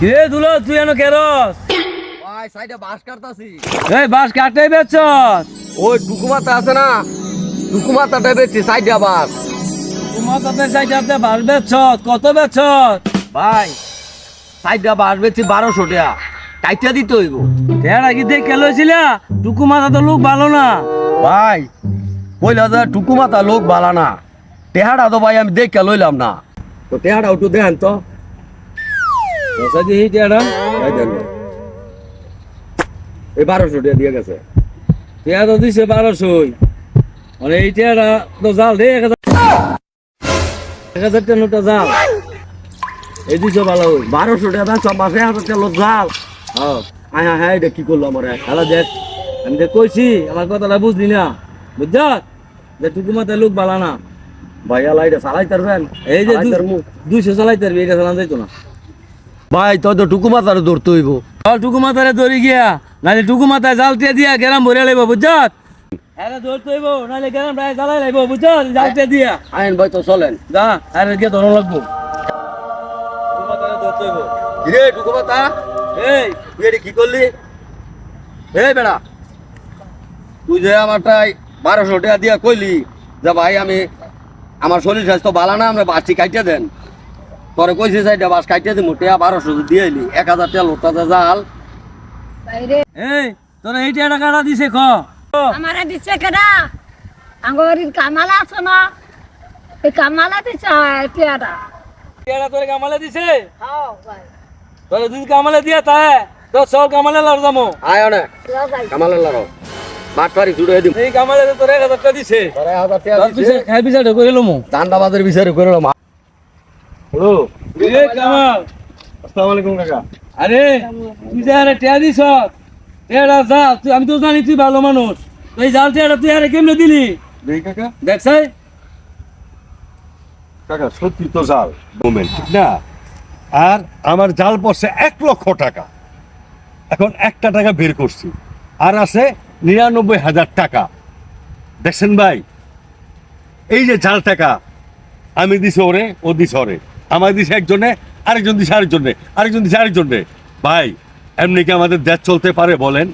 কিরে দুলো তুই এনো কেরস ভাই সাইডে বাঁশ কাটতাছি। এই বাস কাটাই বেচছস ওই টুকুমাতা আছে না, টুকুমাতাটা বেচছি সাইডে বাঁশ। তোমার তাতে সাইডাতে বাস বেচছস কত বেচছস ভাই সাইডে বাঁশ বেচছি 1200 টাকা, কাইটা দিতে হইব। টেড়া কি দেখে লইছিলা টুকু মাথা তো লোক ভালো না ভাই কইলা যে টুকুমাতা লোক বালা না, টেহাটা তো ভাই আমি দেখে লইলাম না, তো টেহাটা একটু দেন তো। বসা দি টেড়া এই দেন ভাই। এই 1200 টাকা দিয়ে গেছে। টেড়া তো দিছে 1200 মানে এই টেড়া তো জাল রে 1000 টাকা নোটা জাল এই দিছো ভালো হই 1200 টাকা দাম সব মাসে 1000 টাকা লোক জাল। হ্যাঁ হ্যাঁ হ্যাঁ হ্যাঁ, এটা কি করলো আমার? শালা দেখ আমি তো কইছি আমার কথাটা বুঝলি না বুঝছস যে টুকু মাথায় লোক ভালো না ভাইয়া লাইটা চালাই তারবেন? এই যে চালাই তারমু। 200 চালাইতে পারবি এটা চালান যাইতো না ভাই তো তো টুকুমাতারে ধরতে হইব। চল টুকু মাথায় ধরি গিয়া নাহলে টুকু মাথায় জালতে দিয়া গেরাম ভরে লাইব বুঝছস আরে ধরতে হইব নাহলে গেরাম প্রায় জ্বালাই লাইব বুঝছস জালতে দিয়া আইন ভাই তো চলেন। যা আরে গিয়ে ধরন লাগবো টুকু মাথায় ধরতে হইব কিরে টুকুমাতা, এই তুই এটা কি করলি? এই বেড়া, তুই যে আমারটাই 1200 টাকা দিয়া কইলি যে ভাই আমি আমার শরীর স্বাস্থ্য ভালো না, আমরা বাসটি কাটিয়ে দেন। পরে কইছি সাইডে বাস কাটিয়ে দিমু, টাকা 1200 দিয়ে এলি, 1000 টাকা লোকটা জাল। এই তোরা এই টাকা দিছে খ আমারে দিচ্ছে কেডা আঙ্গরির কামালা আছে না এই কামালা দিচ্ছে পেয়ারা টাকা তোরে কামালে দিছে হ্যাঁ ভাই তোরে দুই কামালে দিয়া তাই তো সব কামালে লড় যামো আয় অনে যাও যাই কামালে লড়ো, মাঠ পারি জুড়ে দিম। এই কামালে তো তোরে 1000 টাকা দিছে 1000 টাকা তোর দিছে, পিছে খাই পিছে করে লমু দান্দাবাদের বিচারে করে লো। হ্যালো, এই কামাল আসসালামু আলাইকুম কাকা। আরে তুই যে আরে টাকা দিছ টাকা যা তুই আমি তো জানি তুই ভালো মানুষ তুই এই জাল টাকা তুই আরে কেমনে দিলি দেই কাকা, দেখছাই কাকা সত্যি তো জাল মোমেন্ট ঠিক না? আর আমার জাল পড়ছে 1 লক্ষ টাকা। এখন 1টা টাকা বের করছি, আর আছে 99,000 টাকা। দেখছেন ভাই, এই যে জাল টাকা আমি দিছি ওরে, ও দিছে ওরে, আমার দিছে একজনে, আরেকজন দিছে আরেকজনে, আরেকজন দিছে আরেকজনে। ভাই এমনি কি আমাদের দেশ চলতে পারে বলেন?